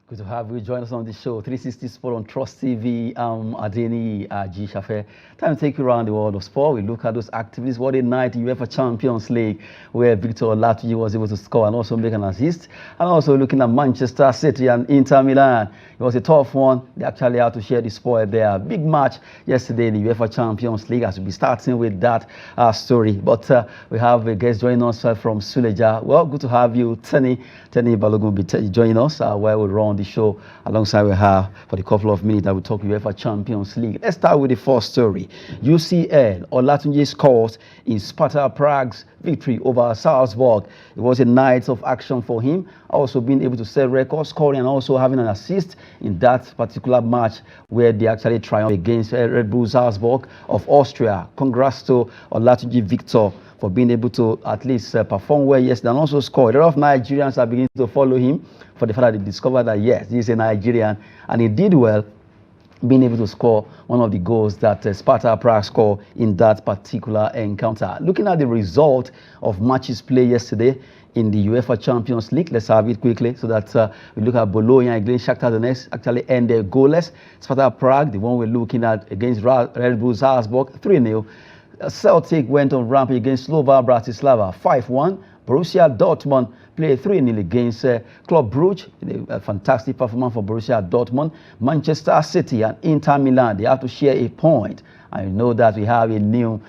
Good to have you join us on the show, 360 Sport on Trust TV. Adeni G. Shafe. Time to take you around the world of sport. We look at those activities. What a night in UEFA Champions League, where Victor Olatunji was able to score and also make an assist. And also looking at Manchester City and Inter Milan. It was a tough one. They actually had to share the spoil there. Big match yesterday in the UEFA Champions League. As we'll be starting with that story. But we have a guest joining us from Suleja. Well, good to have you, Tenny Balogun will be joining us where we run the show alongside with her for the couple of minutes that we talk UEFA Champions League. Let's start with the first story. UCL, Olatunji scores in Sparta Prague's victory over Salzburg. It was a night of action for him, also being able to set records, scoring and also having an assist in that particular match where they actually triumphed against Red Bull Salzburg of Austria. Congrats to Olatunji Victor for being able to at least perform well yesterday and also score. A lot of Nigerians are beginning to follow him for the fact that they discovered that yes, he's a Nigerian and he did well being able to score one of the goals that Sparta Prague scored in that particular encounter. Looking at the result of matches played yesterday in the UEFA Champions League, let's have it quickly so that we look at Bologna against Shakhtar Donetsk actually ended goalless. Sparta Prague, the one we're looking at against Red Bull Salzburg, 3-0. Celtic went on rampage against Slova Bratislava, 5-1. Borussia Dortmund played 3-0 against Club Brugge. A fantastic performance for Borussia Dortmund. Manchester City and Inter Milan, they have to share a point. I know that we have a new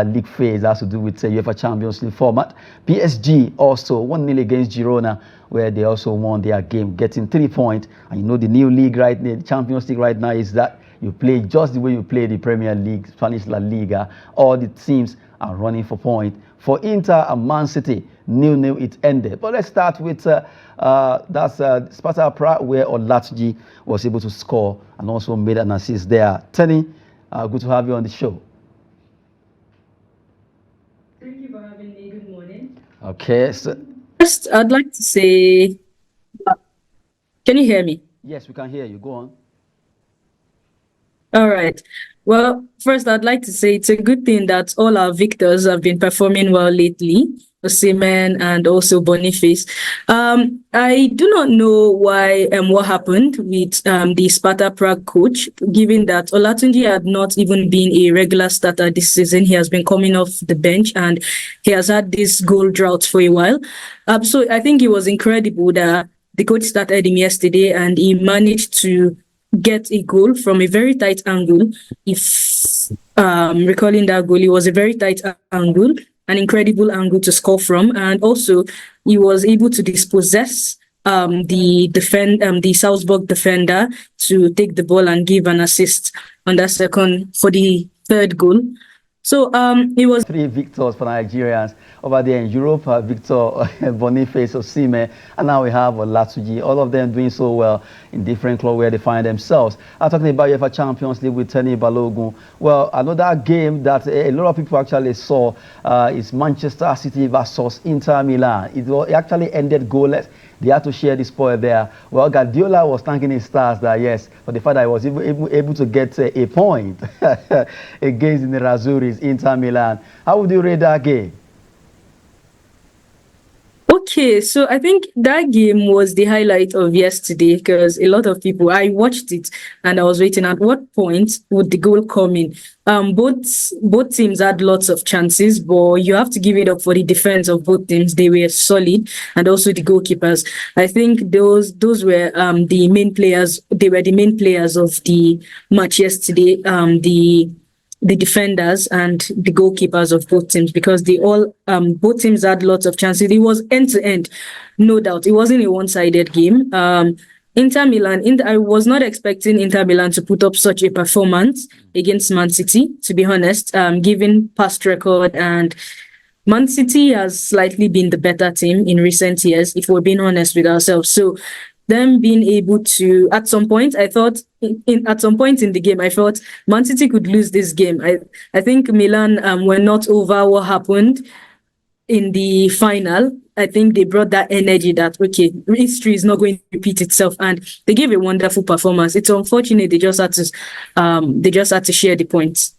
league phase that has to do with UEFA Champions League format. PSG also 1-0 against Girona, where they also won their game, getting 3 points. And you know the new league right now, the Champions League right now, is that you play just the way you play the Premier League, Spanish La Liga. All the teams are running for points. For Inter and Man City, 0-0 it ended. But let's start with Sparta Prague, where Olatunji was able to score and also made an assist there. Tenny, good to have you on the show. Thank you for having me. Good morning. Okay. So First, I'd like to say, can you hear me? yes, we can hear you. Go on. All right. Well, first, I'd like to say it's a good thing that all our victors have been performing well lately, Osimhen and also Boniface. I do not know why what happened with the Sparta Prague coach, given that Olatunji had not even been a regular starter this season. He has been coming off the bench and he has had this goal drought for a while. So I think it was incredible that the coach started him yesterday and he managed to get a goal from a very tight angle. If recalling that goal, it was a very tight angle, an incredible angle to score from, and also he was able to dispossess the Salzburg defender to take the ball and give an assist on that second for the third goal. So it was 3 victors for Nigerians over there in Europe. Victor, Boniface, Osimhen, and now we have Olatunji. All of them doing so well in different clubs where they find themselves. I'm talking about UEFA Champions League with Tenny Balogun. Well, another game that a lot of people actually saw is Manchester City versus Inter Milan. It actually ended goalless. They had to share the spoil there. Well, Guardiola was thanking his stars that yes, for the fact that he was able to get a point against the Nerazzurri's Inter Milan. How would you rate that game? okay. So I think that game was the highlight of yesterday because a lot of people, I watched it and I was waiting at what point would the goal come in. Both teams had lots of chances, but you have to give it up for the defense of both teams. They were solid, and also the goalkeepers. I think those were the main players. They were the main players of the match yesterday. The defenders and the goalkeepers of both teams, because they all both teams had lots of chances. It was end to end, no doubt. It wasn't a one-sided game. Inter Milan, I was not expecting Inter Milan to put up such a performance against Man City, to be honest, given past record. And Man City has slightly been the better team in recent years, if we're being honest with ourselves. So them being able to, at some point, I thought, at some point in the game, I thought Man City could lose this game. I think Milan were not over what happened in the final. I think they brought that energy that, okay, history is not going to repeat itself, and they gave a wonderful performance. It's unfortunate they just had to share the points.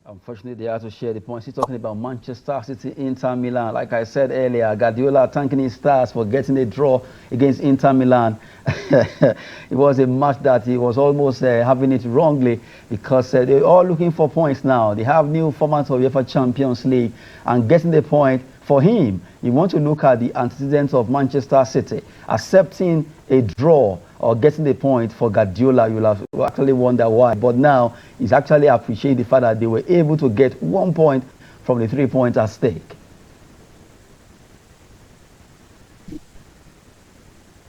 Unfortunately, they have to share the points. He's talking about Manchester City, Inter Milan. Like I said earlier, Guardiola thanking his stars for getting a draw against Inter Milan. It was a match that he was almost having it wrongly because they're all looking for points now. They have new formats of UEFA Champions League and getting the point for him. You want to look at the antecedents of Manchester City accepting a draw or getting the point for Guardiola. You'll have actually wonder why. But now he's actually appreciating the fact that they were able to get 1 point from the 3 points at stake.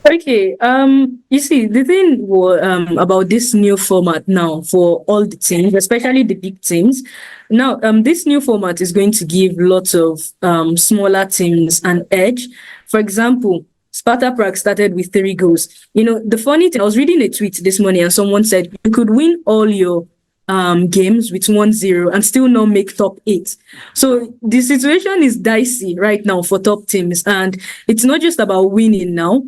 Okay, you see, the thing about this new format now for all the teams, especially the big teams, now this new format is going to give lots of smaller teams an edge. For example, Sparta Prague started with 3 goals. You know, the funny thing, I was reading a tweet this morning and someone said you could win all your games with 1-0 and still not make top 8. So the situation is dicey right now for top teams, and it's not just about winning now.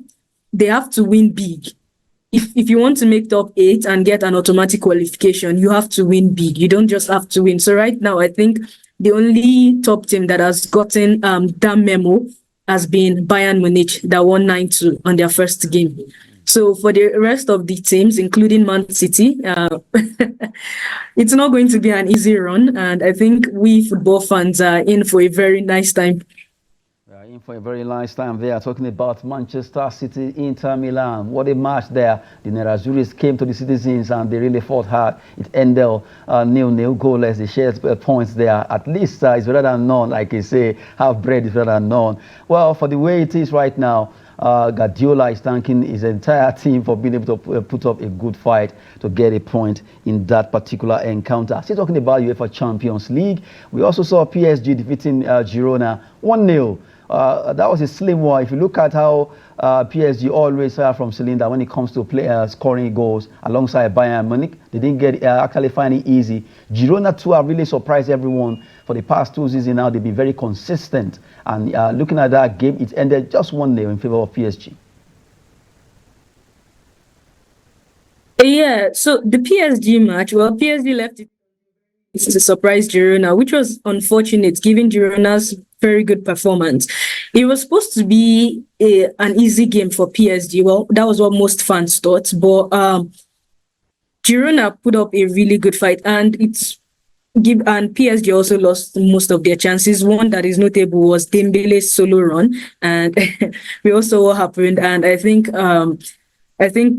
They have to win big. If you want to make top 8 and get an automatic qualification, you have to win big. You don't just have to win. So right now, I think the only top team that has gotten that memo has been Bayern Munich, that won 9-2 on their first game. So for the rest of the teams, including Man City, it's not going to be an easy run. And I think we football fans are in for a very nice time. In for a very nice time there, talking about Manchester City, Inter Milan. What a match there. The Nerazzurris came to the citizens and they really fought hard. It ended 0-0, goalless. They shared points there. At least it's better than none, like I say. Half bread is better than none. Well, for the way it is right now, Guardiola is thanking his entire team for being able to put up a good fight to get a point in that particular encounter. Still talking about UEFA Champions League, we also saw PSG defeating Girona 1-0. That was a slim one. If you look at how PSG always fire from cylinder when it comes to scoring goals alongside Bayern Munich, they didn't get actually find it easy. Girona too have really surprised everyone for the past 2 seasons now. They've been very consistent. And looking at that game, it ended just 1-0 in favor of PSG. Yeah, so the PSG match, well, PSG left it to surprise Girona, which was unfortunate given Girona's very good performance. It was supposed to be an easy game for PSG. Well, that was what most fans thought, but Girona put up a really good fight, and PSG also lost most of their chances. One that is notable was Dembele's solo run, and we also saw what happened. And I think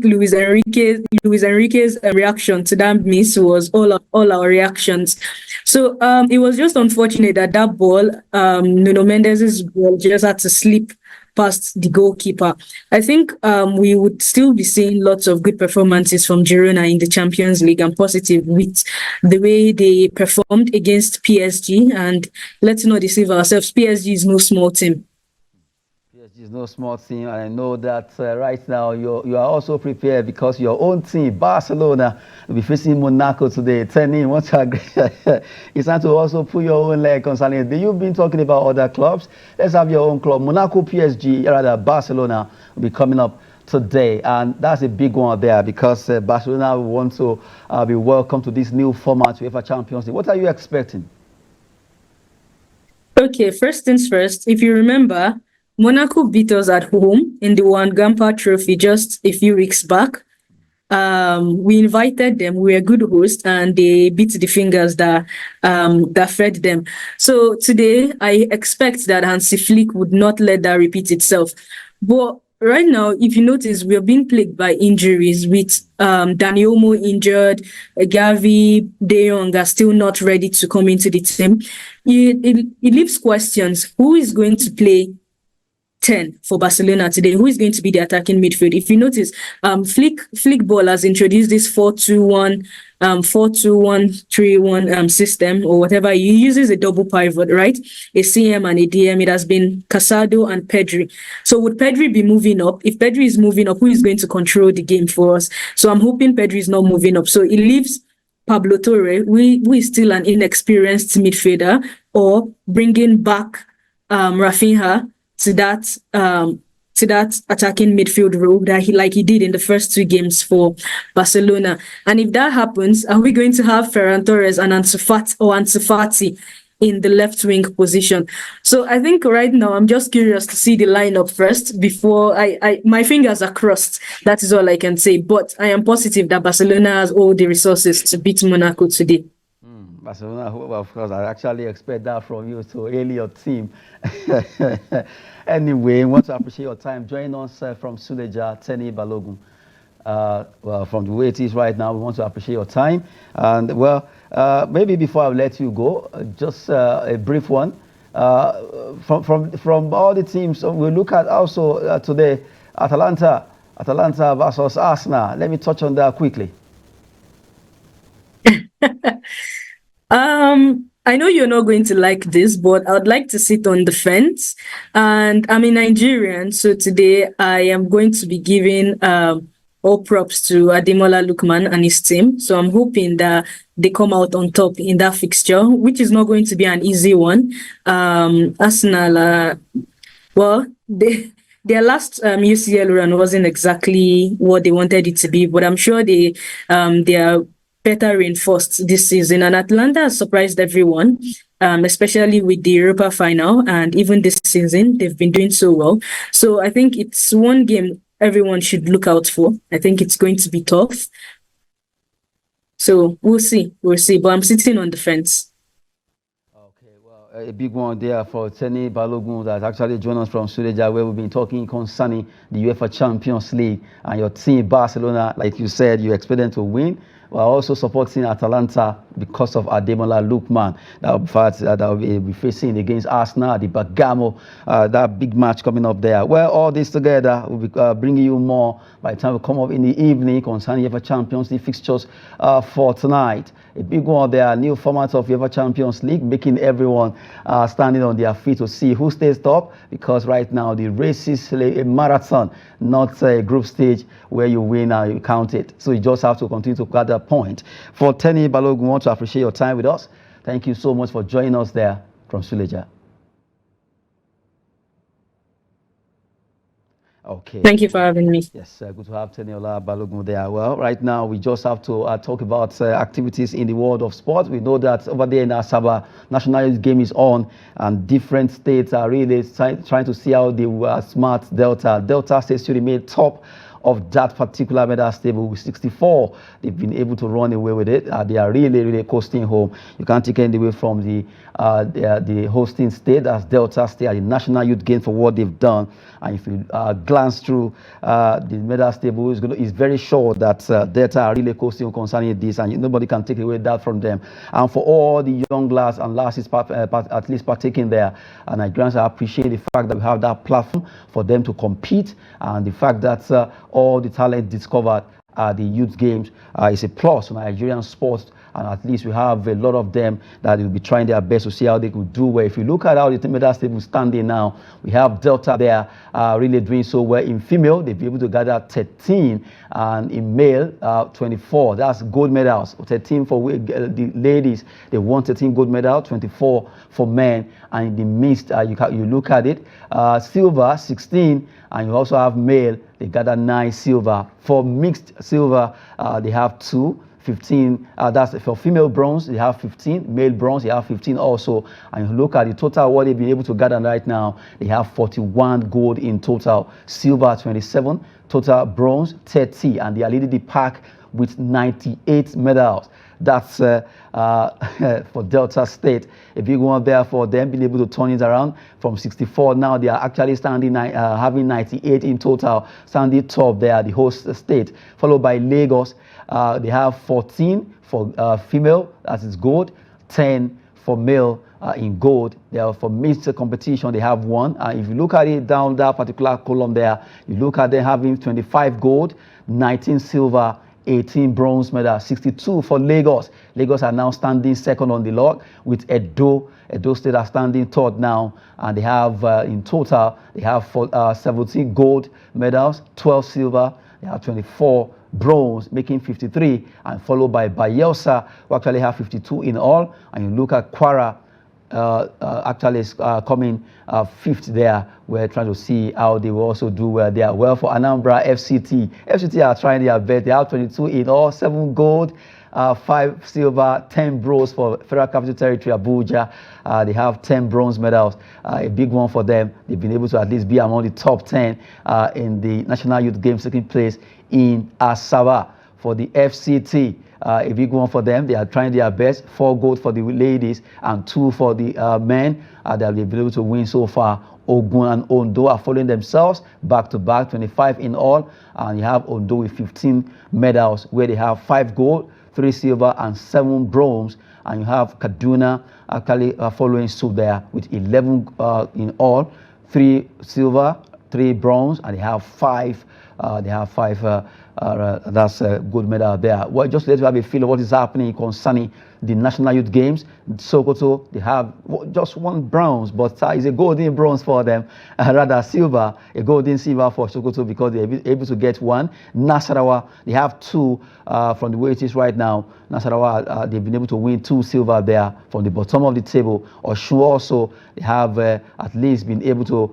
Luis Enrique's reaction to that miss was all our reactions. So it was just unfortunate that ball, Nuno Mendes's ball, just had to slip past the goalkeeper. I think we would still be seeing lots of good performances from Girona in the Champions League, and positive with the way they performed against PSG. And let's not deceive ourselves, PSG is no small team. It's no small team, and I know that right now you are also prepared because your own team, Barcelona, will be facing Monaco today. 10-in, what's it's time to also put your own leg concerning it. You've been talking about other clubs. Let's have your own club. Monaco, PSG, rather Barcelona will be coming up today, and that's a big one there because Barcelona will want to be welcome to this new format, UEFA Champions League. What are you expecting? Okay, first things first, if you remember, Monaco beat us at home in the One Gamper Trophy just a few weeks back. We invited them. We were good hosts, and they beat the fingers that fed them. So today, I expect that Hansi Flick would not let that repeat itself. But right now, if you notice, we are being plagued by injuries with Dani Olmo injured, Gavi, De Jong are still not ready to come into the team. It leaves questions. Who is going to play 10 for Barcelona today? Who is going to be the attacking midfield? If you notice, Flick Ball has introduced this 4-2-1, 4-2-1-3-1 system, or whatever. He uses a double pivot, right? A CM and a DM. It has been Casado and Pedri. So would Pedri be moving up? If Pedri is moving up, who is going to control the game for us? So I'm hoping Pedri is not moving up. So it leaves Pablo Torre, who is still an inexperienced midfielder, or bringing back Rafinha to to that attacking midfield role that he did in the first 2 games for Barcelona. And if that happens, are we going to have Ferran Torres and Ansu Fati in the left wing position? So I think right now I'm just curious to see the lineup first before my fingers are crossed. That is all I can say. But I am positive that Barcelona has all the resources to beat Monaco today. Barcelona, well, of course, I actually expect that from you to ail your team. Anyway, I want to appreciate your time. Join us from Suleja, Tenny Balogun. Well, from the way it is right now, we want to appreciate your time. And well, maybe before I let you go, just a brief one. From all the teams, we'll look at also today, Atalanta versus Arsenal. Let me touch on that quickly. I know you're not going to like this, but I would like to sit on the fence. And I'm a Nigerian, so today I am going to be giving all props to Ademola Lookman and his team. So I'm hoping that they come out on top in that fixture, which is not going to be an easy one. Arsenal, well, their last UCL run wasn't exactly what they wanted it to be, but I'm sure they are better reinforced this season. And Atlanta has surprised everyone, especially with the Europa final. And even this season, they've been doing so well. So I think it's one game everyone should look out for. I think it's going to be tough. So we'll see. But I'm sitting on the fence. Okay, well, a big one there for Tenny Balogun that actually joined us from Suleja, where we've been talking concerning the UEFA Champions League and your team, Barcelona. Like you said, you expect them to win. We're also supporting Atalanta because of Ademola Lookman. That will be facing against Arsenal, the Bergamo, that big match coming up there. Well, all this together will be bringing you more by the time we come up in the evening concerning UEFA Champions League fixtures for tonight. A big one there, new format of UEFA Champions League, making everyone standing on their feet to see who stays top, because right now the race is a marathon, not a group stage where you win and you count it. So you just have to continue to gather point. For Tenny Balogun, we want to appreciate your time with us. Thank you so much for joining us there from Suleja. Okay. Thank you for having me. Yes, good to have Teniola Balogun there. Well, right now we just have to talk about activities in the world of sport. We know that over there in Asaba, national youth game is on, and different states are really trying to see how they were smart. Delta State should remain top of that particular medal table with 64. They've been able to run away with it. They are really coasting home. You can't take any away from the hosting state, as Delta State, the national youth game for what they've done. And if you glance through the medal table, it's very sure that Delta are really coasting concerning this, and nobody can take away that from them. And for all the young lads and lasses at least partaking there, and Nigerians appreciate the fact that we have that platform for them to compete, and the fact that all the talent discovered at the youth games is a plus for Nigerian sports. And at least we have a lot of them that will be trying their best to see how they could do well. If you look at how the medal table standing now, we have Delta there really doing so well. In female, they'll be able to gather 13, and in male, 24. That's gold medals. 13 for the ladies, they won 13 gold medals, 24 for men. And in the mixed, you look at it, silver, 16, and you also have male, they gather 9 silver. For mixed silver, they have 2. 15, that's for female bronze, they have 15, male bronze, they have 15 also. And you look at the total, what they've been able to gather right now, they have 41 gold in total, silver 27, total bronze 30, and they are leading the pack with 98 medals. That's for Delta State. A big one there for them, being able to turn it around from 64. Now they are actually standing, having 98 in total, standing top there, the host state, followed by Lagos. They have 14 for female, that is gold, 10 for male in gold. They are for mixed competition, they have 1. If you look at it down that particular column there, you look at them having 25 gold, 19 silver, 18 bronze medals, 62 for Lagos. Lagos are now standing second on the log, with Edo State are standing third now, and they have in total they have 17 gold medals, 12 silver, they have 24 bronze, making 53, and followed by Bayelsa, who actually have 52 in all. And you look at Kwara, actually coming fifth there. We're trying to see how they will also do well there. Well, for Anambra FCT are trying their best. They have 22 in all, 7 gold, 5 silver, 10 bronze for Federal Capital Territory Abuja. They have 10 bronze medals, a big one for them. They've been able to at least be among the top 10 in the National Youth Games taking place in Asaba. For the FCT, a big one for them. They are trying their best. 4 gold for the ladies and 2 for the men. They've been able to win so far. Ogun and Ondo are following themselves back to back, 25 in all. And you have Ondo with 15 medals, where they have 5 gold, 3 silver, and 7 bronze. And you have Kaduna actually following suit there with 11 in all, 3 silver, 3 bronze, and they have 5. That's a good medal there. Well, just let you have a feel of what is happening concerning the National Youth Games. Sokoto, they have just 1 bronze, but it's a golden bronze for them, rather silver, a golden silver for Sokoto, because they're able to get 1. Nasarawa, they have 2 from the way it is right now. Nasarawa, they've been able to win 2 silver there from the bottom of the table. Osun also, they have at least been able to,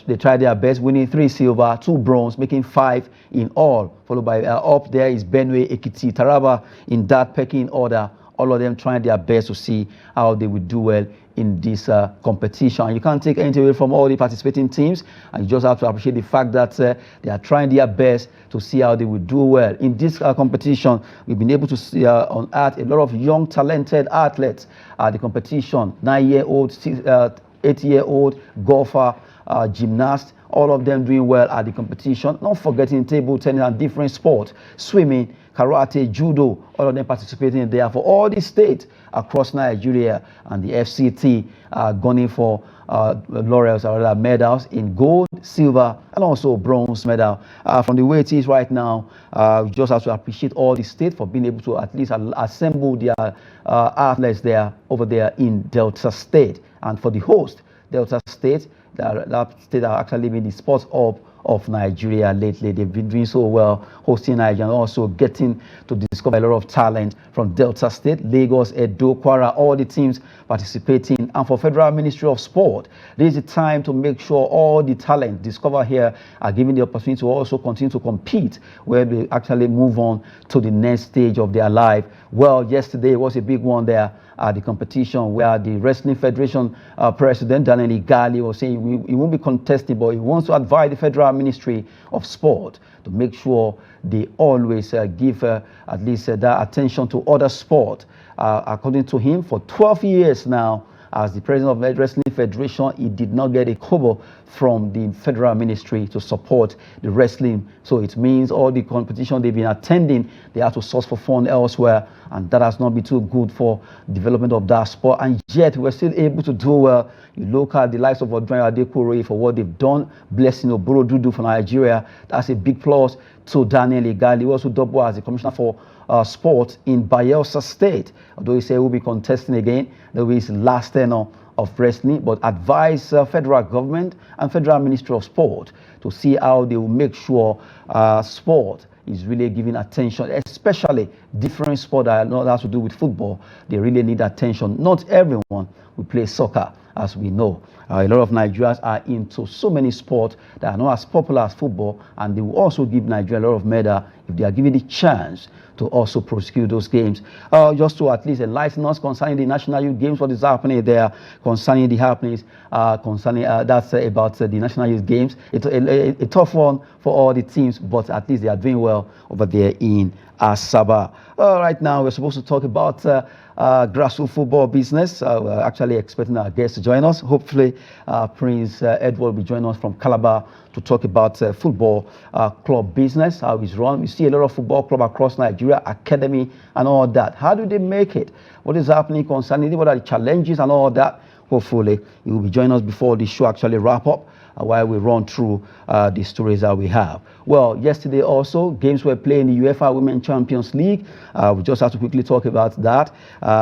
they tried their best, winning 3 silver, 2 bronze, making 5 in all. Followed by up there is Benue, Ekiti, Taraba in that pecking order. All of them trying their best to see how they will do well in this competition. You can't take anything away from all the participating teams, and you just have to appreciate the fact that they are trying their best to see how they will do well. In this competition, we've been able to see unearth a lot of young, talented athletes at the competition. 9-year-old, 8-year-old, golfer, gymnast, all of them doing well at the competition. Not forgetting table tennis and different sports, swimming, karate, judo, all of them participating there for all the states across Nigeria. And the FCT gunning for laurels or rather medals in gold, silver, and also bronze medal. From the way it is right now, we just have to appreciate all the states for being able to at least assemble their athletes there over there in Delta State. And for the host, Delta State, that state are actually been the sports hub of Nigeria lately. They've been doing so well, hosting Nigeria, and also getting to discover a lot of talent from Delta State, Lagos, Edo, Kwara, all the teams participating. And for Federal Ministry of Sport, this is the time to make sure all the talent discovered here are given the opportunity to also continue to compete, where they actually move on to the next stage of their life. Well, yesterday was a big one there at the competition, where the Wrestling Federation President Daniel Igali was saying he won't be contesting, but he wants to advise the Federal Ministry of Sport to make sure they always give at least that attention to other sport. According to him, for 12 years now, as the president of the Wrestling Federation, he did not get a kobo from the Federal Ministry to support the wrestling. So it means all the competition they've been attending, they have to source for fund elsewhere, and that has not been too good for development of that sport. And yet we're still able to do well. You look at the likes of Odran Adekore for what they've done, Blessing Oborodudu for Nigeria. That's a big plus to Daniel Igali, who also doubled as the commissioner for sport in Bayelsa State. Although he said he will be contesting again, that will be his last tenure of wrestling, but advise federal government and Federal Ministry of Sport to see how they will make sure sport is really giving attention, especially different sport that has to do with football. They really need attention. Not everyone will play soccer, as we know. A lot of Nigerians are into so many sports that are not as popular as football, and they will also give Nigeria a lot of medal if they are given the chance to also prosecute those games. Just to at least enlighten us concerning the National Youth Games, what is happening there, concerning the happenings, that's about the National Youth Games. It's a tough one for all the teams, but at least they are doing well over there in Asaba. Right now, we're supposed to talk about grassroots football business. We're actually expecting our guests to join us. Hopefully, Prince Edward will be joining us from Calabar to talk about football club business, how it's run. We see a lot of football club across Nigeria, academy and all that. How do they make it? What is happening concerning it? What are the challenges and all that? Hopefully, you will be joining us before the show actually wrap up, while we run through the stories that we have. Well, yesterday also, games were played in the UEFA Women's Champions League. We just have to quickly talk about that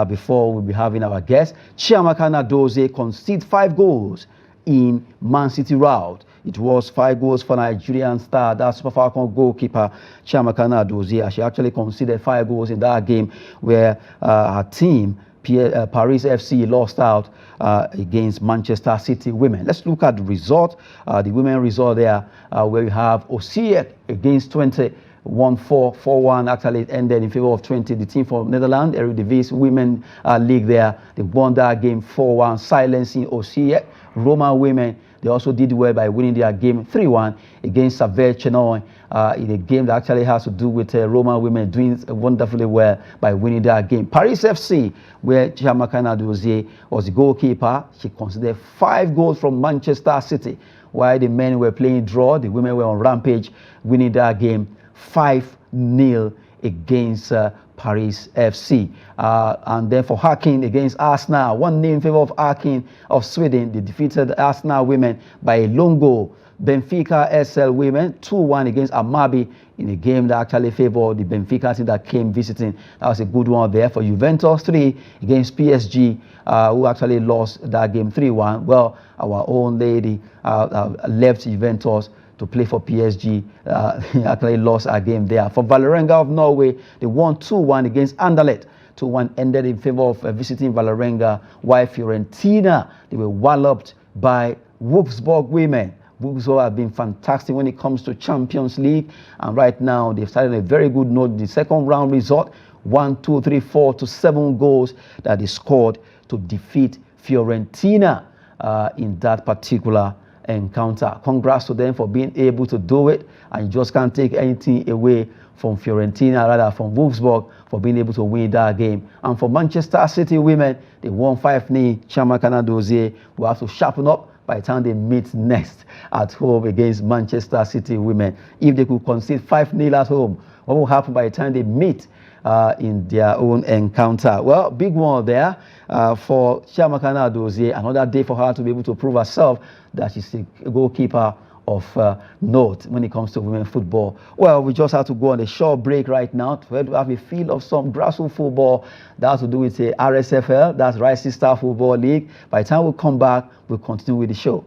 before we'll be having our guests. Chiamaka Nnadozie conceded 5 goals in Man City rout. It was 5 goals for Nigerian star, that Super Falcon goalkeeper Chiamaka Nnadozie. She actually conceded 5 goals in that game, where her team Paris FC lost out against Manchester City women. Let's look at the result. The women result there, where you have Osijek against 20. 1-4, 4-1. Actually, it ended in favor of 20. The team from Netherlands, Eredivisie Women League there, they won that game 4-1, silencing Osijek. Roma women, they also did well by winning their game 3-1 against Save Chennai in a game that actually has to do with Roma women doing wonderfully well by winning that game. Paris FC, where Chiamaka Nnadozie was the goalkeeper, she considered 5 goals from Manchester City. While the men were playing draw, the women were on rampage, winning that game 5-0 against Paris FC. And then for Häcken against Arsenal, 1-0 in favor of Häcken of Sweden. They defeated Arsenal women by a lone goal. Benfica SL women 2-1 against Amabi in a game that actually favored the Benfica team that came visiting. That was a good one there. For Juventus 3 against PSG, who actually lost that game 3-1. Well, our own lady left Juventus to play for PSG, actually lost a game there. For Vålerenga of Norway, they won 2-1 against Anderlecht. 2-1 ended in favor of visiting Vålerenga, while Fiorentina, they were walloped by Wolfsburg women. Wolfsburg have been fantastic when it comes to Champions League, and right now they've started a very good note. The second round result, 7 goals that they scored to defeat Fiorentina in that particular encounter. Congrats to them for being able to do it, and you just can't take anything away from Fiorentina, rather from Wolfsburg, for being able to win that game. And for Manchester City women, they won 5-0. Chiamaka Nnadozie will have to sharpen up by the time they meet next at home against Manchester City women. If they could concede 5-0 at home, what will happen by the time they meet in their own encounter? Well, big one there for Chiamaka Nnadozie. Another day for her to be able to prove herself that she's a goalkeeper of note when it comes to women football. Well, we just have to go on a short break right now to have a feel of some grassroots football that has to do with the RSFL, that's Rising Star Football League. By the time we come back, we'll continue with the show.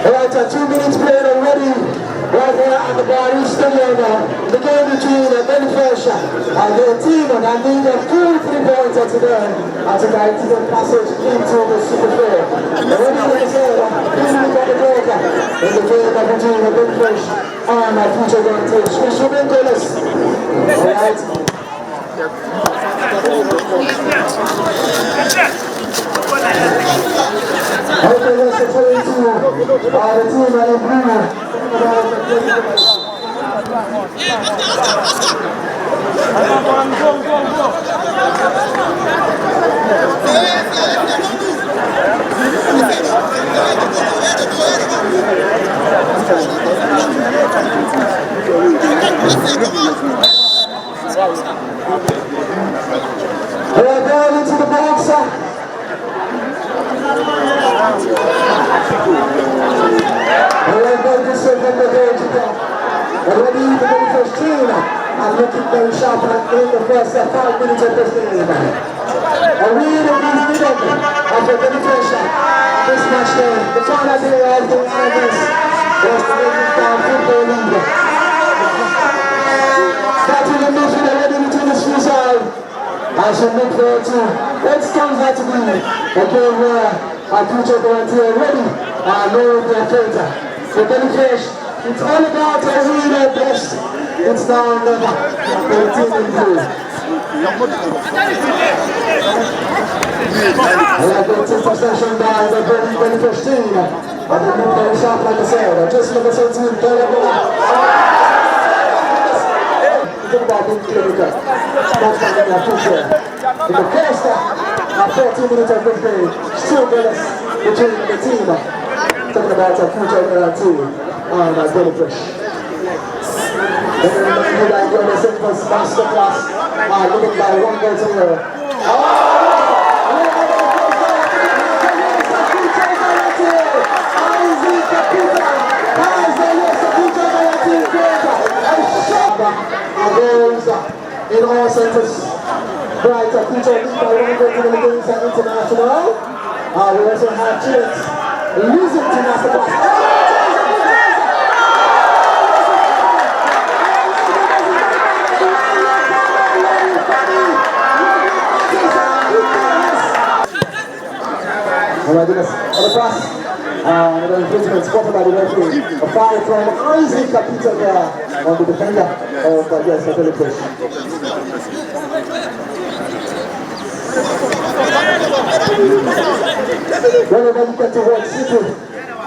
All right, 2 minutes played already. Right here at the Barry Stadium, the game between Benfica and their team, and I need a full 3 points today as a guy to the passage into the Super Fair. Already like I said, please look at the quarter in the game between Benfica and my future guarantees. We should be goalless. Alright. Okay, let's get into the team and Bruno. We're down into the box. Already the very first team and looking very sharp in the first 5 minutes of this game. A really good rhythm after penetration. This match day, the final day of the IMS was the Racing Star Football League. Starting the mission already between the three sides. I shall look forward to what comes out to be a game where our future guarantee already know their fate. The Benfica, it's all about who their best. It's now or never. The team in blue. I like the interception by the Benfica team. And they move very sharp, like I said. Just look at the team. Think about being clinical. That's what they are pushing. In the first half, 14 minutes of this game, still goalless between the team. Talking about a future guarantee on a Benfica. Then you like you're the same for masterclass, looking by 1 goal to 0. Goals in all centers, bright a future league by one goal to the Games and International. We also have Chile losing to Masterclass. Oh my goodness, on the pass, the infringement spotted by the referee. A foul from Isaac Capita there on the defender of yes, the Philippines. Whenever you get to watch City,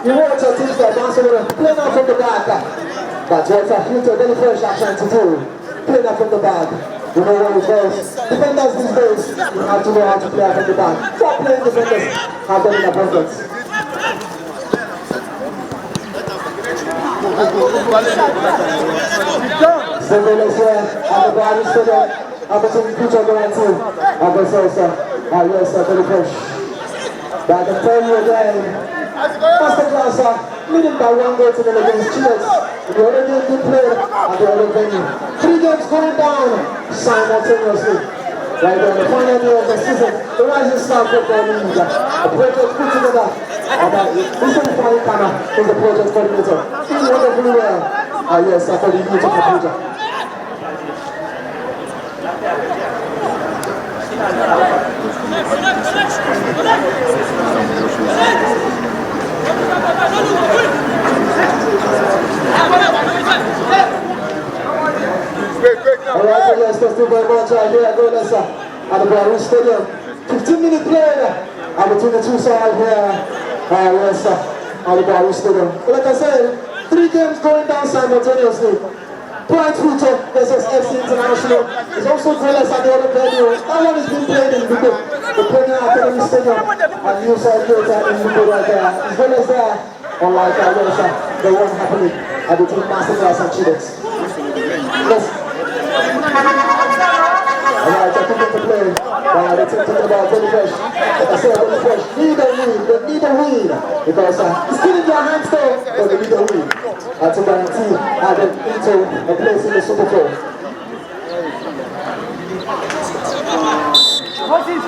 you watch your teams that dance over them, playing out from the back. That's what a future very fresh action to do. Playing out from the back. You know what it goes. Defenders these days, you have to know how to play out from the back. Stop playing defenders have them in abundance. So let's at the body stadium, opportunity future going to yes, very fresh. But I can tell you again, Masterclass leading by one goal to the against Chile. The already a good player at the other venue. 3 games going down simultaneously. Right there, the final day of the season, the Rising Star Football League, a project put together. This is Fine Kana, is the project coordinator. He's wonderfully well. Yes, for the youth of the project. Alright, yes, thank you very much. Here I go, let's at the Prague Stadium. 15-minute play between the two sides here. Yes, at the Prague Stadium. But like I said, 3 games going down simultaneously. Pride Future versus FC International. There's also goalless at the other venue. That one is being played in the Premier Academy Stadium at New South Theatre in Lugo right there. As well as there, unlike the one happening at the team Masterclass and Chilex. Yes. Alright, I think to play. They're talking about very fresh. Like I said, very fresh. They need a win. Because it's still in their hands though, but they need a win. To guarantee them into a place in the Super Bowl. What is?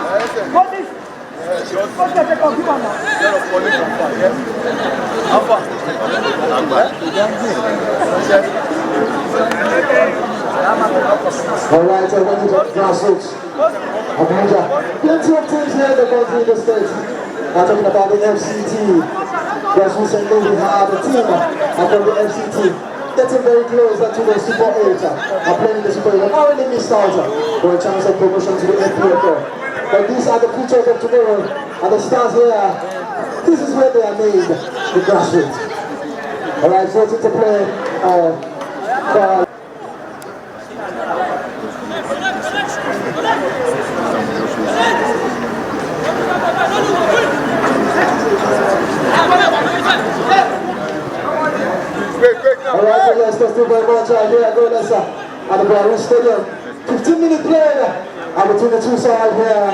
Alright, I went to the grassroots. Abuja. Plenty of teams here in the country, in the states. I'm talking about the FCT. Just recently we had a team from the FCT getting very close to the Super 8. Playing the Super 8. Already missed out for a chance of promotion to the FPFL. But these are the futures of tomorrow. And the stars here, this is where they are made, the grassroots. Alright, so to play for Alright, yes, thank you very much. Here I go, let's at the Prague Stadium. 15-minute play between the two sides here.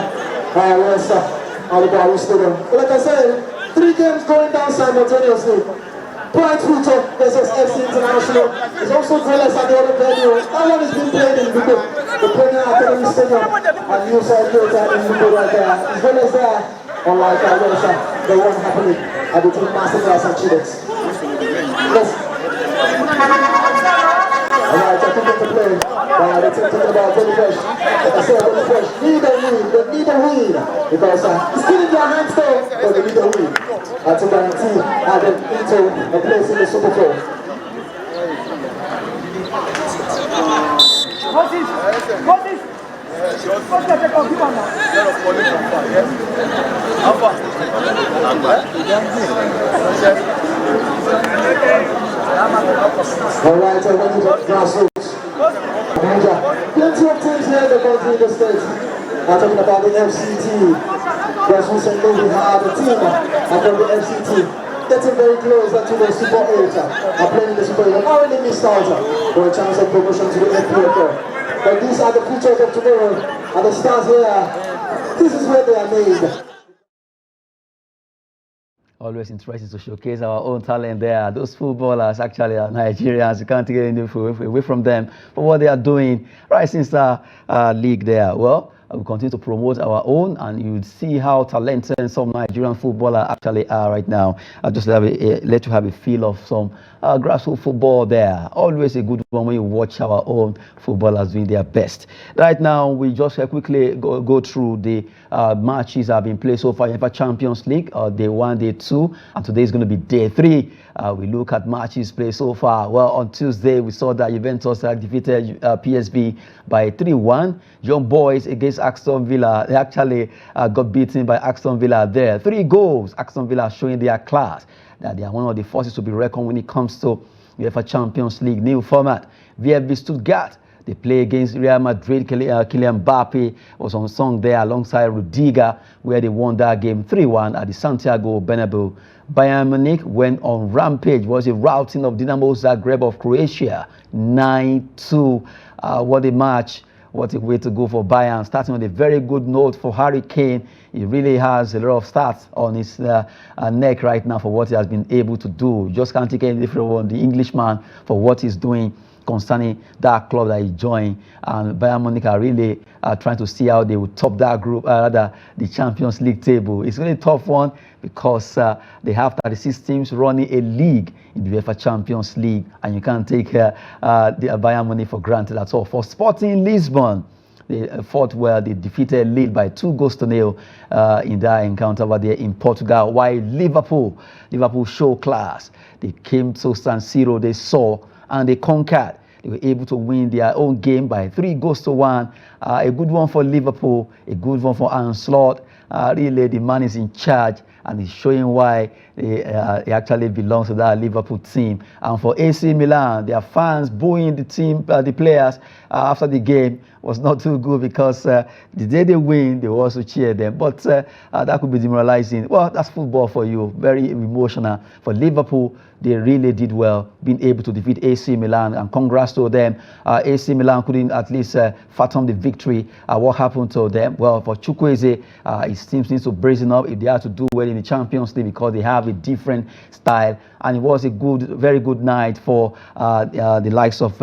Yes, at the Prague Stadium. But like I said, 3 games going down simultaneously. Pride Future versus FC International. There's also goalless at the other venue. That one is being played in the Premier Academy Stadium at New South Theatre in Lugo right there. As well as there, unlike the one happening at the team Masterclass and Chilex. Yes. Alright, I think to play. They're talking about very fresh. Like I said, very fresh. They need a win. Because it's still in their hands though, but they need a win. To guarantee them into a place in the Super Bowl. What is? Alright, I went to the grassroots. Abuja. Plenty of teams here in the country, in the states. I'm talking about the FCT. Just recently we had a team from the FCT getting very close to the Super 8. Playing the Super 8. Already missed out for a chance of promotion to the FPFL. But these are the futures of tomorrow. And the stars here, this is where they are made. Always interesting to showcase our own talent there. Those footballers actually are Nigerians. You can't get any away from them for what they are doing. Rising Star League there. Well, we continue to promote our own, and you see how talented some Nigerian footballers actually are right now. I just let you have a feel of some grassroots football there. Always a good one when you watch our own footballers doing their best. Right now, we just quickly go through the matches that have been played so far in the Champions League, day 1, day 2, and today is going to be day 3. We look at matches played so far. Well, on Tuesday, we saw that Juventus defeated PSV by 3-1. Young Boys against Aston Villa, they actually got beaten by Aston Villa there. 3 goals, Aston Villa showing their class, that they are one of the forces to be reckoned when it comes to UEFA Champions League new format. VfB Stuttgart, they play against Real Madrid. Kylian Mbappe was on song there alongside Rudiger, where they won that game 3-1 at the Santiago Bernabeu. Bayern Munich went on rampage. Was a routing of Dinamo Zagreb of Croatia, 9-2. What a match. What a way to go for Bayern. Starting on a very good note for Harry Kane. He really has a lot of stats on his neck right now for what he has been able to do. Just can't take any different from the Englishman for what he's doing concerning that club that he joined. And Bayern Munich are really trying to see how they will top that group, rather the Champions League table. It's really a tough one because they have 36 teams running a league in the UEFA Champions League, and you can't take the Bayern Munich for granted at all. For Sporting Lisbon, they fought well. They defeated Lille by 2-0 in that encounter over there in Portugal. While Liverpool show class. They came to San Siro, they saw, and they conquered. They were able to win their own game by 3-1. A good one for Liverpool, a good one for Arne Slot. Really, the man is in charge, and he's showing why he actually belongs to that Liverpool team. And for AC Milan, their fans booing the team, the players after the game was not too good, because the day they win, they will also cheer them. But that could be demoralizing. Well, that's football for you. Very emotional. For Liverpool, they really did well, being able to defeat AC Milan, and congrats to them. AC Milan couldn't at least fathom the victory. What happened to them? Well, for Chukwueze, his team needs to brazen up if they have to do well in the Champions League, because they have a different style. And it was a very good night for the likes of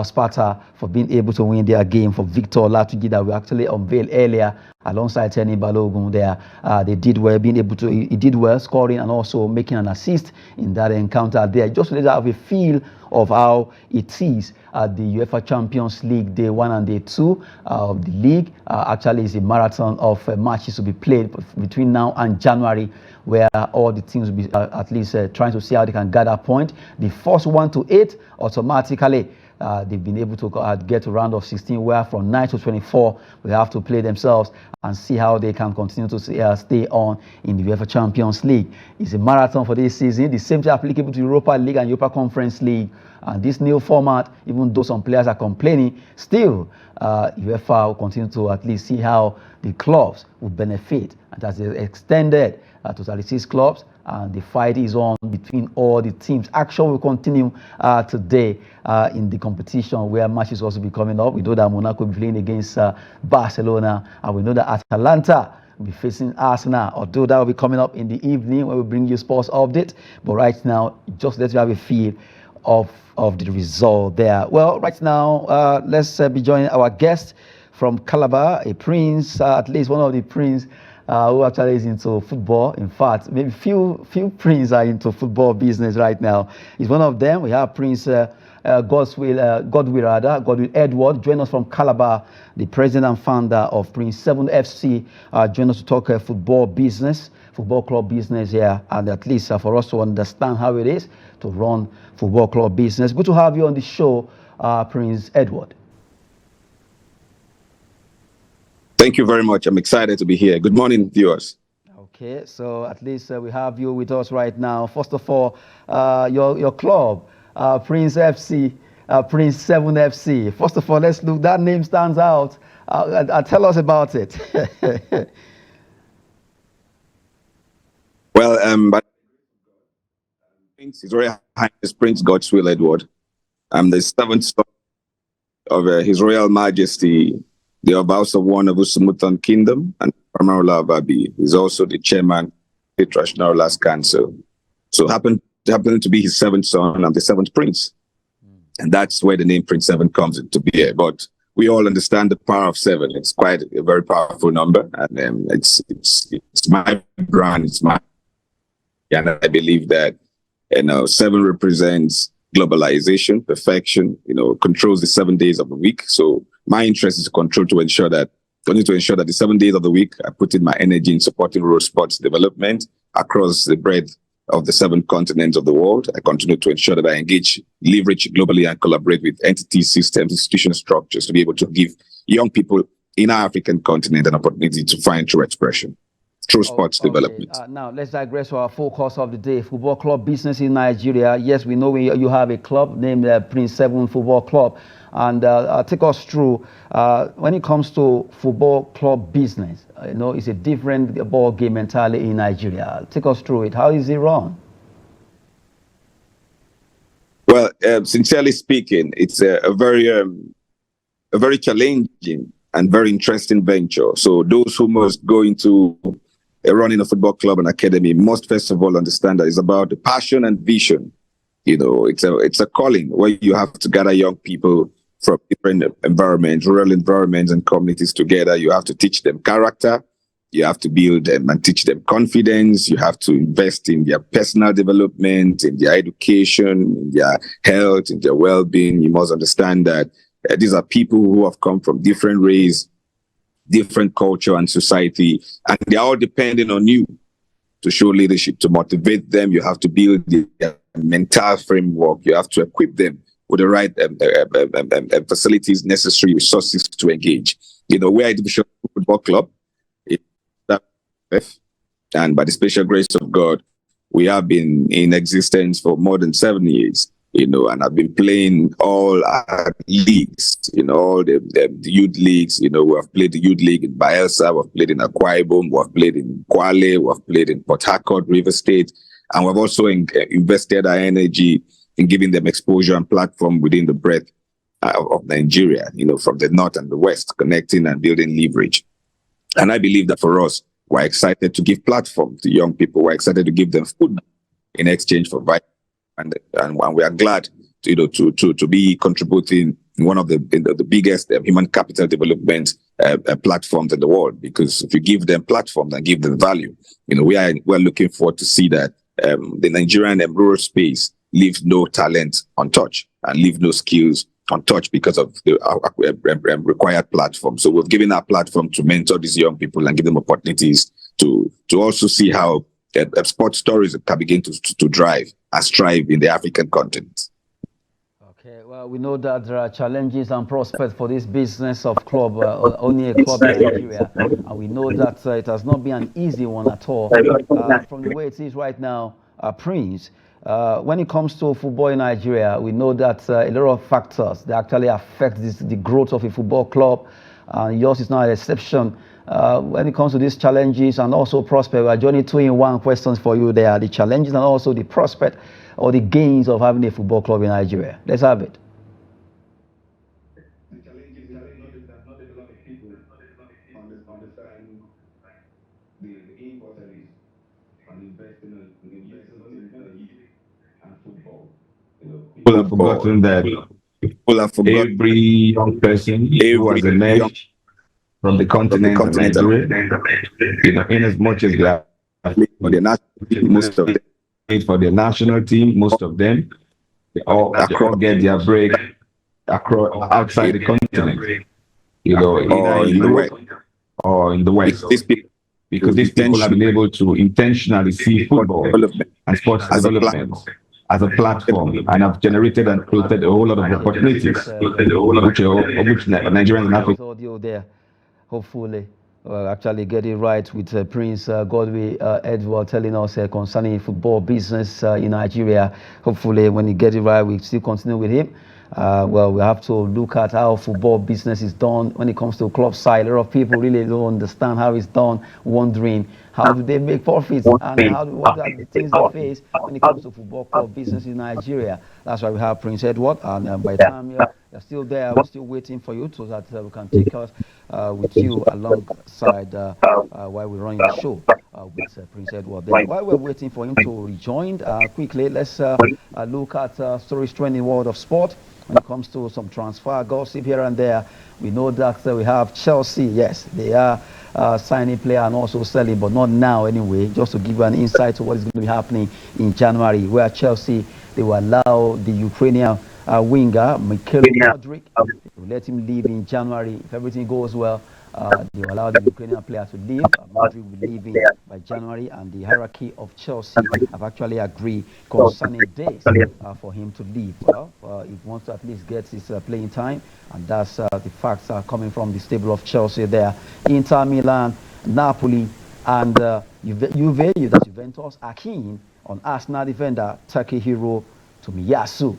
Sparta for being able to win their game. For Victor Olatunji, that we actually unveiled earlier, alongside Tenny Balogun there. They did well, he did well, scoring and also making an assist in that encounter there. Just to have a feel of how it is at the UEFA Champions League day 1 and day 2 of the league. Actually, it's a marathon of matches to be played between now and January, where all the teams will be at least trying to see how they can gather point. The first 1 to 8 automatically they've been able to get to round of 16, where from 9 to 24 we have to play themselves and see how they can continue to stay on in the UEFA Champions League. It's a marathon for this season. The same thing applicable to Europa League and Europa Conference League. And this new format, even though some players are complaining, still UEFA will continue to at least see how the clubs will benefit. And that's extended to 36 clubs. And the fight is on between all the teams. Action will continue today in the competition, where matches also be coming up. We know that Monaco will be playing against Barcelona, and we know that Atalanta will be facing Arsenal, although that will be coming up in the evening when we bring you sports update. But right now, just let you have a feel of the result there. Well, right now, let's be joining our guest from Calabar, a prince, at least one of the prince who actually is into football. In fact, maybe few princes are into football business right now. He's one of them. We have Prince Godwill Edward join us from Calabar, the president and founder of Prince 7 FC. Join us to talk football business, football club business here, and at least for us to understand how it is to run football club business. Good to have you on the show, Prince Edward. Thank you very much. I'm excited to be here. Good morning, viewers. Okay, so at least we have you with us right now. First of all, your club, Prince FC, Prince 7 FC. First of all, let's look. That name stands out. Tell us about it. Well, but His Royal Highness Prince Godwill Edward. I'm the 7th son of His Royal Majesty, the Obas of One of Usumutan Kingdom, and Paramarola of Abi. He's also the chairman of the Traditional Rulers Council. So happened to be his 7th son. I'm the 7th prince. And that's where the name Prince 7 comes into being. But we all understand the power of 7. It's quite a very powerful number, and it's my brand. It's my, and I believe that 7 represents globalization, perfection. Controls the 7 days of the week. So my interest is to ensure that the 7 days of the week I put in my energy in supporting rural sports development across the breadth of the 7 continents of the world. I continue to ensure that I engage, leverage globally, and collaborate with entities, systems, institutional structures to be able to give young people in our African continent an opportunity to find true expression through sports development. Now, let's digress to our focus of the day, football club business in Nigeria. Yes, we know you have a club named Prince 7 Football Club. And take us through, when it comes to football club business, it's a different ball game entirely in Nigeria. Take us through it. How is it run? Well, sincerely speaking, it's a very challenging and very interesting venture. So those who must go into running a football club and academy must first of all understand that it's about the passion and vision. It's a calling where you have to gather young people from different environments, rural environments and communities together. You have to teach them character. You have to build them and teach them confidence. You have to invest in their personal development, in their education, in their health, in their well-being. You must understand that these are people who have come from different race, different culture and society, and they're all depending on you to show leadership, to motivate them. You have to build their mental framework. You have to equip them with the right facilities, necessary resources to engage. We're a division football club, and by the special grace of God, we have been in existence for more than 7 years. And I've been playing all our leagues, all the youth leagues. We have played the youth league in Bayelsa, we've played in Akwa Ibom, we've played in Kwale, we've played in Port Harcourt, River State, and we've also invested our energy in giving them exposure and platform within the breadth of Nigeria, from the north and the west, connecting and building leverage. And I believe that for us, we're excited to give platform to young people. We're excited to give them food in exchange for vital. And we are glad to be contributing in one of the biggest human capital development platforms in the world. Because if you give them platforms and give them value, we're looking forward to see that the Nigerian rural space leaves no talent untouched and leave no skills untouched because of the required platform. So we've given our platform to mentor these young people and give them opportunities to also see how sports stories can begin to drive and strive in the African continent. Okay, well, we know that there are challenges and prospects for this business of club, only a club in Nigeria, and we know that it has not been an easy one at all. From the way it is right now, Prince, when it comes to football in Nigeria, we know that a lot of factors that actually affect the growth of a football club, and yours is not an exception. When it comes to these challenges and also prospect, we are joining 2-in-1 questions for you there, the challenges and also the prospect or the gains of having a football club in Nigeria. Let's have it. The challenges that not a lot of people understand the importance on investing in youth and football. People have forgotten that every young person who has emerged from the continent of Nigeria, in as much as they are for their national team, most of them, they all get their break outside the continent, either in Europe or in the West, because these people have been able to intentionally see football and sports development as a platform, and have generated and created a whole lot of opportunities, which Nigerians and Africans. Hopefully, actually get it right with Prince Godwin Edward telling us concerning football business in Nigeria. Hopefully, when he get it right, we still continue with him. Well, we have to look at how football business is done when it comes to club side. A lot of people really don't understand how it's done, wondering how do they make profits and what are the things they face when it comes to football club business in Nigeria. That's why we have Prince Edward, and by the time you're still there, we're still waiting for you so that we can take us with you alongside while we run your show. with Prince Edward there. While we're waiting for him to rejoin, quickly, let's look at stories trending world of sport. When it comes to some transfer gossip here and there, we know that we have Chelsea. Yes, they are signing player and also selling, but not now anyway. Just to give you an insight to what is going to be happening in January, where Chelsea, they will allow the Ukrainian winger Mikhail Modric, they will let him leave in January. If everything goes well, they will allow the Ukrainian player to leave. Modric will be leaving by January, and the hierarchy of Chelsea have actually agreed concerning days for him to leave. Well, he wants to at least get his playing time, and that's the facts coming from the stable of Chelsea there. Inter Milan, Napoli, and Juventus are keen on Arsenal defender Takehiro Tomiyasu.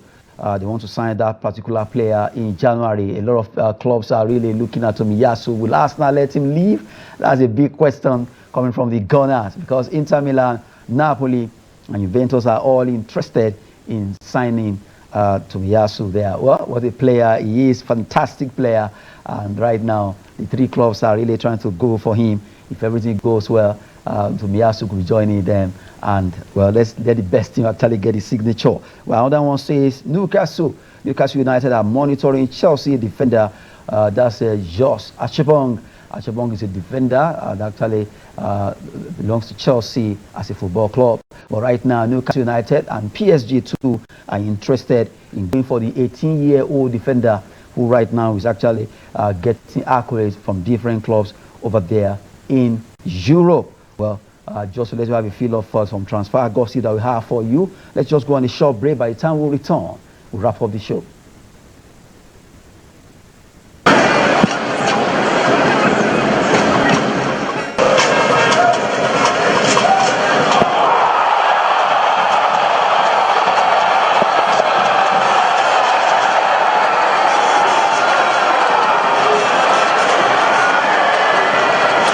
They want to sign that particular player in January. A lot of clubs are really looking at Tomiyasu. Will Arsenal let him leave? That's a big question coming from the Gunners, because Inter Milan, Napoli, and Juventus are all interested in signing Tomiyasu there. Well, what a player he is, fantastic player. And right now, the three clubs are really trying to go for him. If everything goes well, Tomiyasu could be joining them. And, well, let's let the best team actually get his signature. Well, another one says Newcastle United are monitoring Chelsea defender. That's Jos Achibong. Achibong is a defender that actually belongs to Chelsea as a football club. But right now, Newcastle United and PSG too are interested in going for the 18-year-old defender, who right now is actually getting accolades from different clubs over there in Europe. Well, just to let you have a feel of some transfer gossip that we have for you, let's just go on a short break. By the time we return, we'll wrap up the show.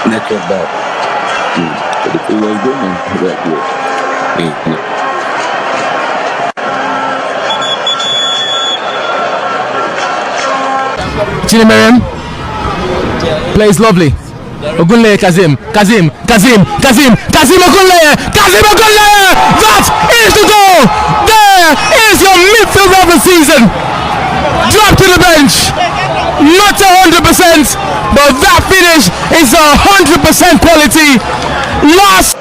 Network back. It was going that way. Chinimerim plays lovely. Ogunleye Kazim Ogunleye! That is the goal! There is your midfielder of the season! Dropped to the bench! Not 100%, but that finish is 100% quality. Last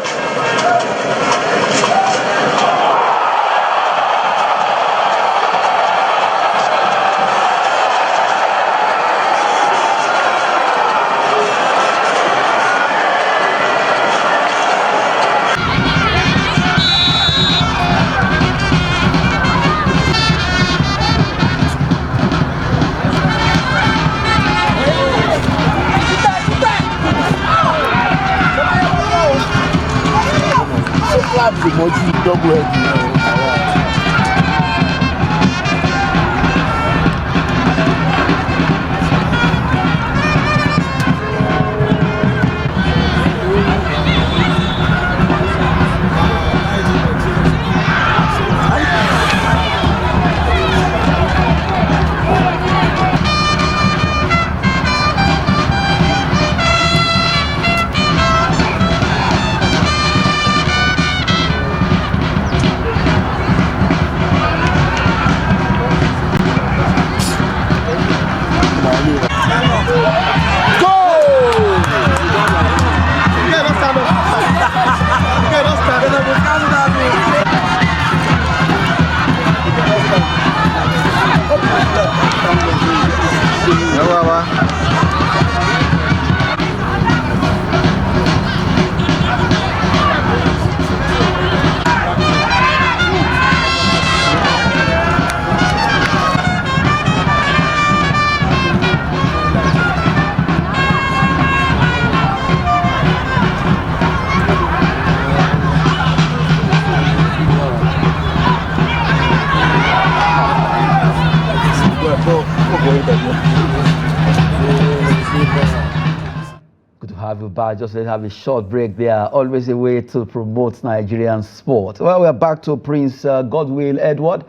have you back. Just let's have a short break there. Always a way to promote Nigerian sport. Well, we're back to Prince Godwill Edward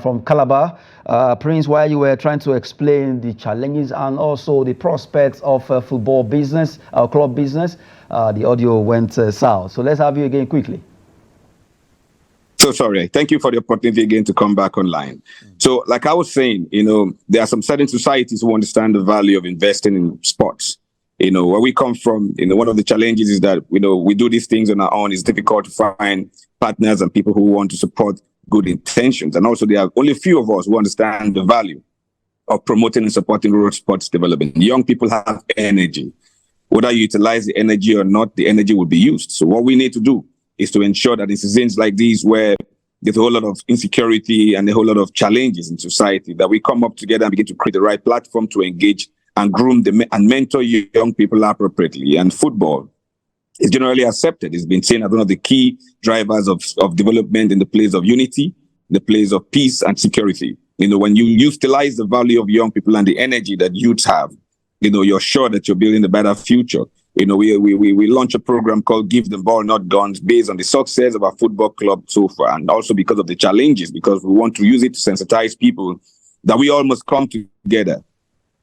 from Calabar. Prince, while you were trying to explain the challenges and also the prospects of football business, club business, the audio went south. So let's have you again quickly. So sorry. Thank you for the opportunity again to come back online. So like I was saying, there are some certain societies who understand the value of investing in sports. Where we come from, one of the challenges is that, we do these things on our own. It's difficult to find partners and people who want to support good intentions. And also there are only a few of us who understand the value of promoting and supporting rural sports development. Young people have energy. Whether you utilize the energy or not, the energy will be used. So what we need to do is to ensure that in seasons like these, where there's a whole lot of insecurity and a whole lot of challenges in society, that we come up together and begin to create the right platform to engage and groom and mentor young people appropriately. And football is generally accepted. It's been seen as one of the key drivers of development in the place of unity, the place of peace and security. When you utilize the value of young people and the energy that youths have, you're sure that you're building a better future. We launched a program called Give Them Ball, Not Guns, based on the success of our football club so far, and also because of the challenges, because we want to use it to sensitize people that we all must come together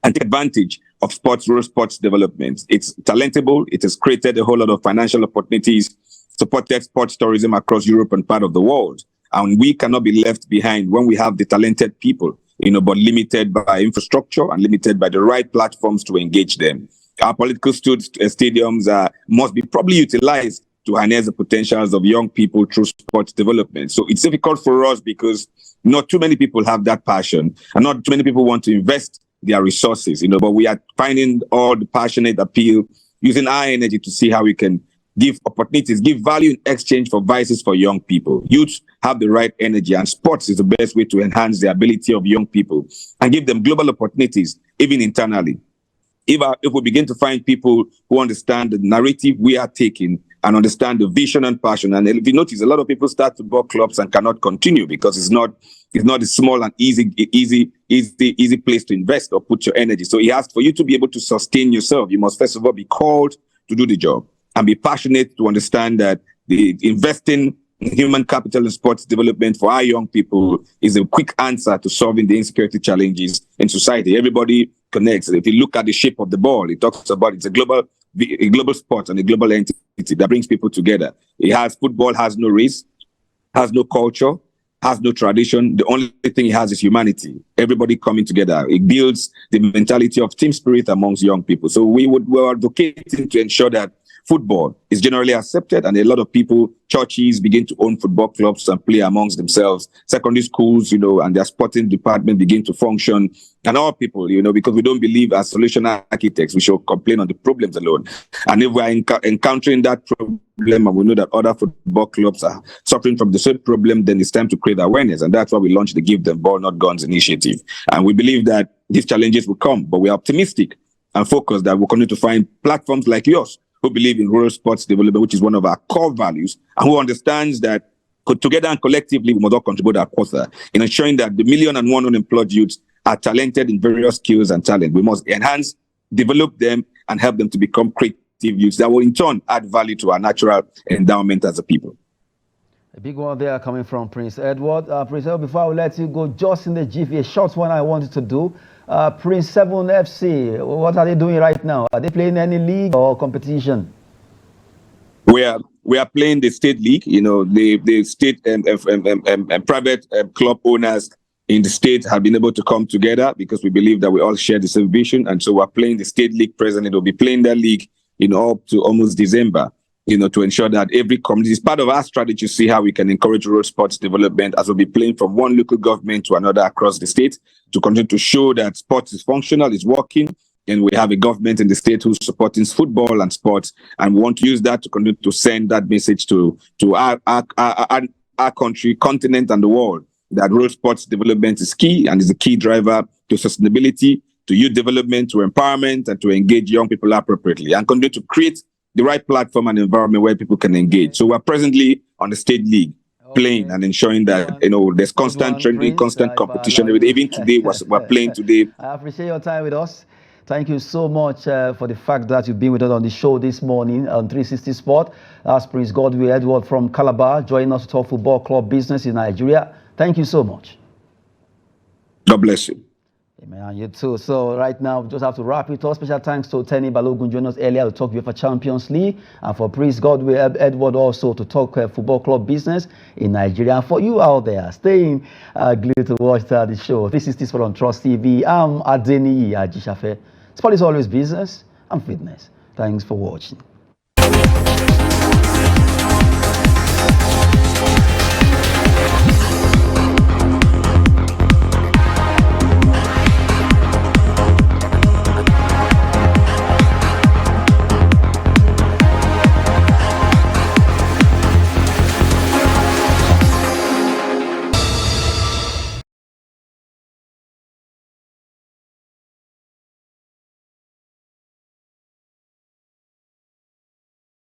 and take advantage of rural sports development. It's talentable. It has created a whole lot of financial opportunities, supported sports tourism across Europe and part of the world. And we cannot be left behind when we have the talented people, but limited by infrastructure and limited by the right platforms to engage them. Our political stadiums must be properly utilized to harness the potentials of young people through sports development. So it's difficult for us because not too many people have that passion and not too many people want to invest their resources, but we are finding all the passionate appeal, using our energy to see how we can give opportunities, give value in exchange for vices for young people. Youth have the right energy, and sports is the best way to enhance the ability of young people and give them global opportunities, even internally. If we begin to find people who understand the narrative we are taking and understand the vision and passion, and if you notice, a lot of people start football clubs and cannot continue because it's not a small and easy place to invest or put your energy. So he asks for you to be able to sustain yourself. You must first of all be called to do the job and be passionate to understand that the investing in human capital and sports development for our young people is a quick answer to solving the insecurity challenges in society. Everybody connects. If you look at the shape of the ball, it talks about it's a global sport and a global entity that brings people together. Football has no race, has no culture, has no tradition. The only thing it has is humanity. Everybody coming together. It builds the mentality of team spirit amongst young people. So we're advocating to ensure that football is generally accepted, and a lot of people, churches begin to own football clubs and play amongst themselves. Secondary schools, and their sporting department begin to function. And all people, because we don't believe as solution architects, we should complain on the problems alone. And if we're encountering that problem and we know that other football clubs are suffering from the same problem, then it's time to create awareness. And that's why we launched the Give Them Ball, Not Guns initiative. And we believe that these challenges will come, but we're optimistic and focused that we'll continue to find platforms like yours who believe in rural sports development, which is one of our core values, and who understands that together and collectively we must all contribute our quarter in ensuring that the 1,000,001 unemployed youths are talented in various skills and talent. We must enhance, develop them, and help them to become creative youths that will in turn add value to our natural endowment as a people. A big one there coming from Prince Edward. Prince Edward, before I will let you go, just in the GV, a short one I wanted to do. Prince 7 FC, what are they doing right now? Are they playing any league or competition? We are playing the state league. The state and private club owners in the state have been able to come together because we believe that we all share the same vision. And so we're playing the state league presently. We'll be playing that league, up to almost December, to ensure that every community is part of our strategy to see how we can encourage rural sports development, as we'll be playing from one local government to another across the state to continue to show that sports is functional, is working, and we have a government in the state who's supporting football and sports, and we want to use that to continue to send that message to our country, continent, and the world, that rural sports development is key and is a key driver to sustainability, to youth development, to empowerment, and to engage young people appropriately, and continue to create the right platform and environment where people can engage. So we're presently on the state league playing and ensuring that there's constant training, constant competition. Even today we're playing today. I appreciate your time with us. Thank you so much for the fact that you've been with us on the show this morning on 360 Sport. That's Prince Godwin Edward from Calabar, joining us to talk football club business in Nigeria. Thank you so much. God bless you. Amen. You too. So right now, we just have to wrap it up. Special thanks to Tenny Balogun joining us earlier to talk UEFA Champions League, and for Prince Godwin Edward also to talk football club business in Nigeria. And for you out there, staying glued to watch the show. 360 Sport on Trust TV. I'm Adeniyi Ajishafe. Sport is always business and fitness. Thanks for watching.